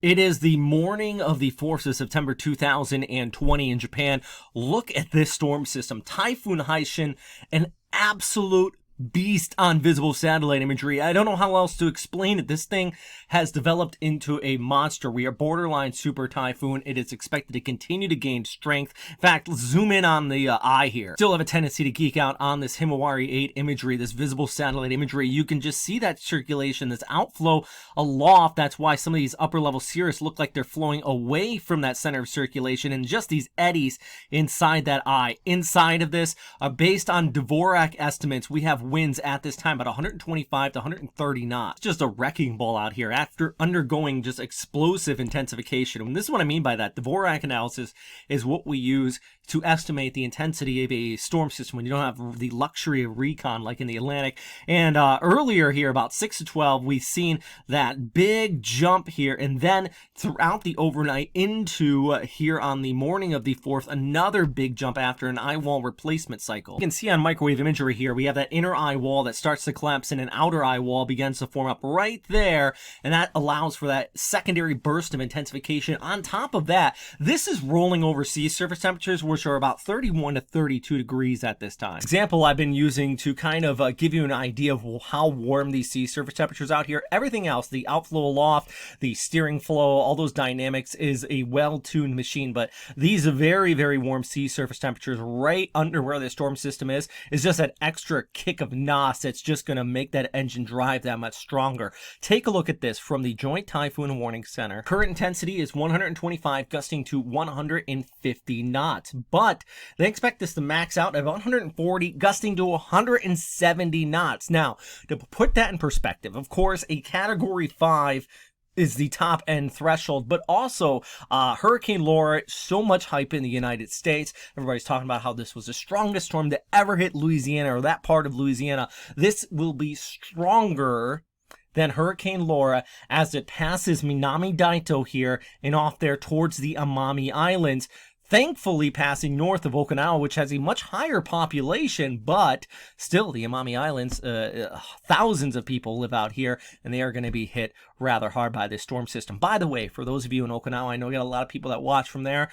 It is the morning of the 4th of September 2020 in Japan. Look at this storm system. Typhoon Haishen, an absolute beast on visible satellite imagery. I don't know how else to explain it. This thing has developed into a monster. We are borderline super typhoon. It is expected to continue to gain strength. In fact, let's zoom in on the eye here. Still have a tendency to geek out on this Himawari 8 imagery, this visible satellite imagery. You can just see that circulation, this outflow aloft. That's why some of these upper level cirrus look like they're flowing away from that center of circulation, and just these eddies inside that eye. Inside of this, based on Dvorak estimates, we have winds at this time about 125 to 130 knots. Just a wrecking ball out here after undergoing just explosive intensification. And this is what I mean by that. Dvorak analysis is what we use to estimate the intensity of a storm system when you don't have the luxury of recon like in the Atlantic. And earlier here, about 6 to 12, we've seen that big jump here, and then throughout the overnight into here on the morning of the 4th, another big jump after an eye wall replacement cycle. You can see on microwave imagery here, we have that inner eye wall that starts to collapse and an outer eye wall begins to form up right there, and that allows for that secondary burst of intensification. On top of that, this is rolling over sea surface temperatures, which are about 31 to 32 degrees at this time. Example I've been using to kind of give you an idea of how warm these sea surface temperatures out here. Everything else, the outflow aloft, the steering flow, all those dynamics is a well-tuned machine, but these very, very warm sea surface temperatures right under where the storm system is just an extra kick of NOS that's just going to make that engine drive that much stronger. Take a look at this from the Joint Typhoon Warning Center. Current intensity is 125, gusting to 150 knots, but they expect this to max out at 140, gusting to 170 knots. Now, to put that in perspective, of course, a Category 5 is the top end threshold, but also Hurricane Laura, so much hype in the United States. Everybody's talking about how this was the strongest storm to ever hit Louisiana or that part of Louisiana. This will be stronger than Hurricane Laura as it passes Minami Daito here and off there towards the Amami Islands. Thankfully passing north of Okinawa, which has a much higher population, but still the Amami Islands, thousands of people live out here, and they are going to be hit rather hard by this storm system. By the way, for those of you in Okinawa, I know you got a lot of people that watch from there.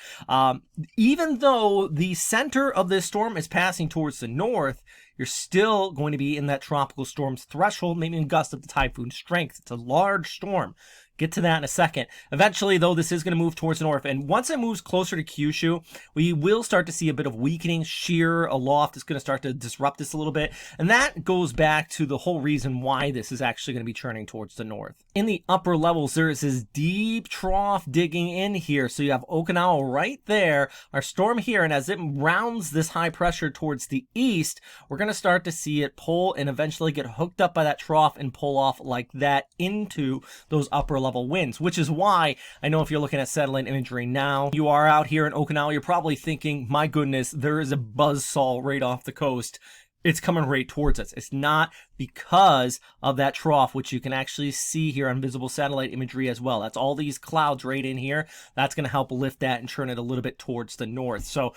Even though the center of this storm is passing towards the north, you're still going to be in that tropical storm's threshold, maybe in gusts of the typhoon strength. It's a large storm. Get to that in a second. Eventually, though, this is going to move towards the north, and once it moves closer to Kyushu, we will start to see a bit of weakening. Shear aloft is going to start to disrupt this a little bit, and that goes back to the whole reason why this is actually going to be turning towards the north. In the upper levels, there is this deep trough digging in here, so you have Okinawa right there, our storm here, and as it rounds this high pressure towards the east, we're going to start to see it pull and eventually get hooked up by that trough and pull off like that into those upper levels winds, which is why I know if you're looking at satellite imagery now, you are out here in Okinawa, you're probably thinking, my goodness, there is a buzzsaw right off the coast. It's coming right towards us. It's not because of that trough, which you can actually see here on visible satellite imagery as well. That's all these clouds right in here. That's going to help lift that and turn it a little bit towards the north. So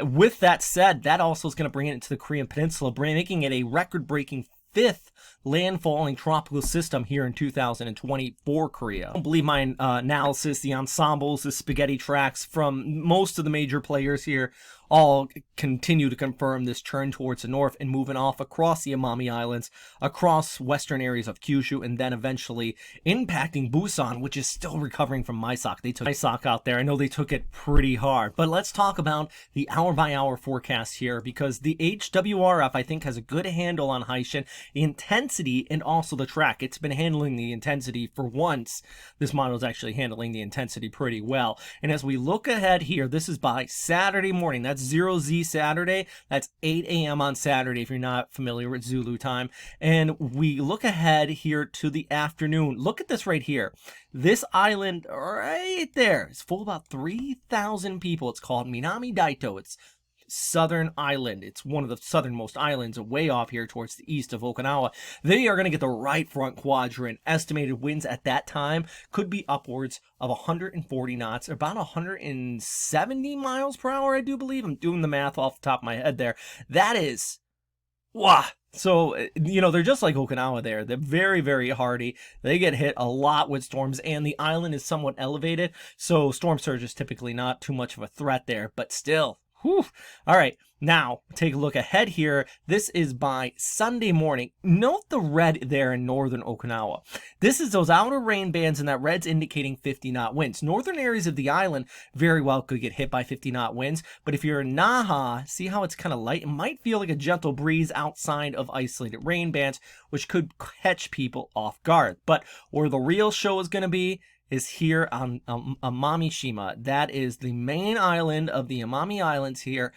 with that said, that also is going to bring it into the Korean Peninsula, making it a record-breaking 5th landfalling tropical system here in 2020 for Korea. I don't believe my analysis, the ensembles, the spaghetti tracks from most of the major players here all continue to confirm this turn towards the north and moving off across the Amami Islands, across western areas of Kyushu, and then eventually impacting Busan, which is still recovering from Misak. They took Misak out there. I know they took it pretty hard. But let's talk about the hour-by-hour forecast here, because the HWRF, I think, has a good handle on Haishen, the intensity, and also the track. It's been handling the intensity for once. This model is actually handling the intensity pretty well. And as we look ahead here, this is by Saturday morning. That's 0Z Saturday. That's 8 a.m. on Saturday if you're not familiar with Zulu time. And we look ahead here to the afternoon. Look at this right here. This island right there is full of about 3,000 people. It's called Minami Daito. It's southern island. It's one of the southernmost islands way off here towards the east of Okinawa. They are going to get the right front quadrant. Estimated winds at that time could be upwards of 140 knots, about 170 miles per hour, I do believe. I'm doing the math off the top of my head there. That is Wow. So, they're just like Okinawa there. They're very, very hardy. They get hit a lot with storms, and the island is somewhat elevated. So, storm surge is typically not too much of a threat there, but still. Whew. All right. Now, take a look ahead here. This is by Sunday morning. Note the red there in northern Okinawa. This is those outer rain bands, and that red's indicating 50-knot winds. Northern areas of the island very well could get hit by 50-knot winds, but if you're in Naha, see how it's kind of light? It might feel like a gentle breeze outside of isolated rain bands, which could catch people off guard. But where the real show is going to be is here on Amami Shima. That is the main island of the Amami Islands here.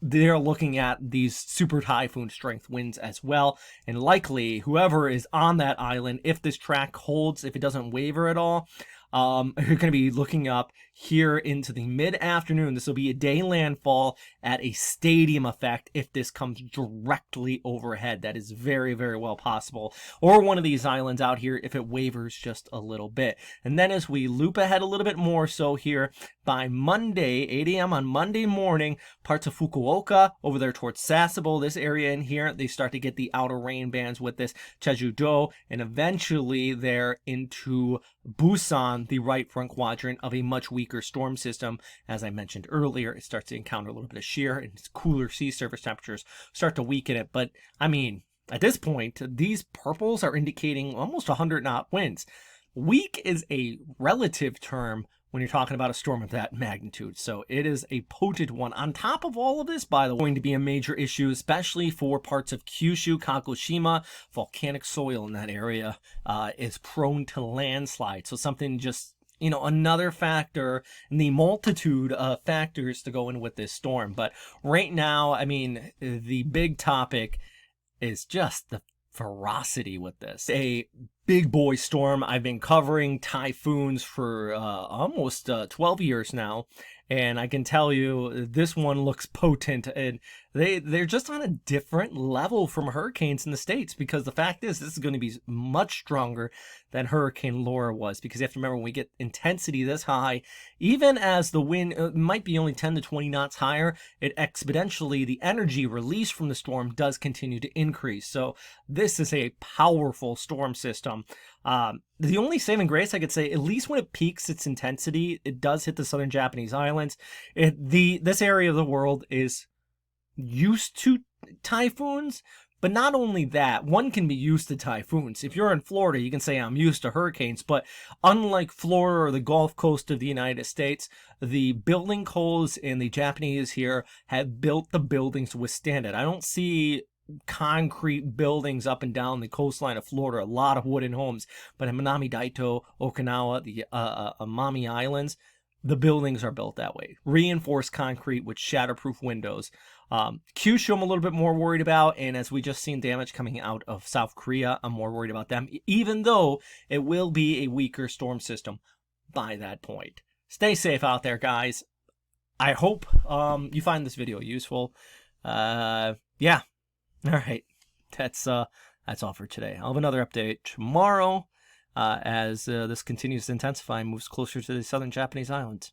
They're looking at these super typhoon strength winds as well, and likely whoever is on that island, if this track holds, if it doesn't waver at all, you're going to be looking up here into the mid-afternoon. This will be a day landfall at a stadium effect if this comes directly overhead. That is very, very well possible. Or one of these islands out here if it wavers just a little bit. And then as we loop ahead a little bit more so here, by Monday, 8 a.m. on Monday morning, parts of Fukuoka over there towards Sasebo, this area in here, they start to get the outer rain bands with this Jeju-do, and eventually they're into Busan, the right front quadrant of a much weaker storm system. As I mentioned earlier, it starts to encounter a little bit of shear, and its cooler sea surface temperatures start to weaken it. But I mean, at this point, these purples are indicating almost 100-knot winds. Weak is a relative term when you're talking about a storm of that magnitude. So it is a potent one. On top of all of this, by the way, going to be a major issue, especially for parts of Kyushu, Kagoshima. Volcanic soil in that area is prone to landslide. So something just, another factor in the multitude of factors to go in with this storm. But right now, I mean, the big topic is just the ferocity with this. A big boy storm. I've been covering typhoons for almost 12 years now, and I can tell you this one looks potent, and they're just on a different level from hurricanes in the States, because the fact is this is going to be much stronger than Hurricane Laura was, because you have to remember, when we get intensity this high, even as the wind might be only 10 to 20 knots higher, it exponentially, the energy released from the storm does continue to increase. So this is a powerful storm system. The only saving grace I could say, at least when it peaks its intensity, it does hit the southern Japanese islands. This area of the world is used to typhoons, but not only that, one can be used to typhoons. If you're in Florida, you can say I'm used to hurricanes, but unlike Florida or the Gulf Coast of the United States, the building codes and the Japanese here have built the buildings to withstand it. I don't see concrete buildings up and down the coastline of Florida, a lot of wooden homes, but in Miniami Daito, Okinawa, the Amami Islands, the buildings are built that way. Reinforced concrete with shatterproof windows. Kyushu I'm a little bit more worried about, and as we just seen damage coming out of South Korea, I'm more worried about them, even though it will be a weaker storm system by that point. Stay safe out there, guys. I hope you find this video useful. Yeah. All right, that's all for today. I'll have another update tomorrow as this continues to intensify and moves closer to the southern Japanese islands.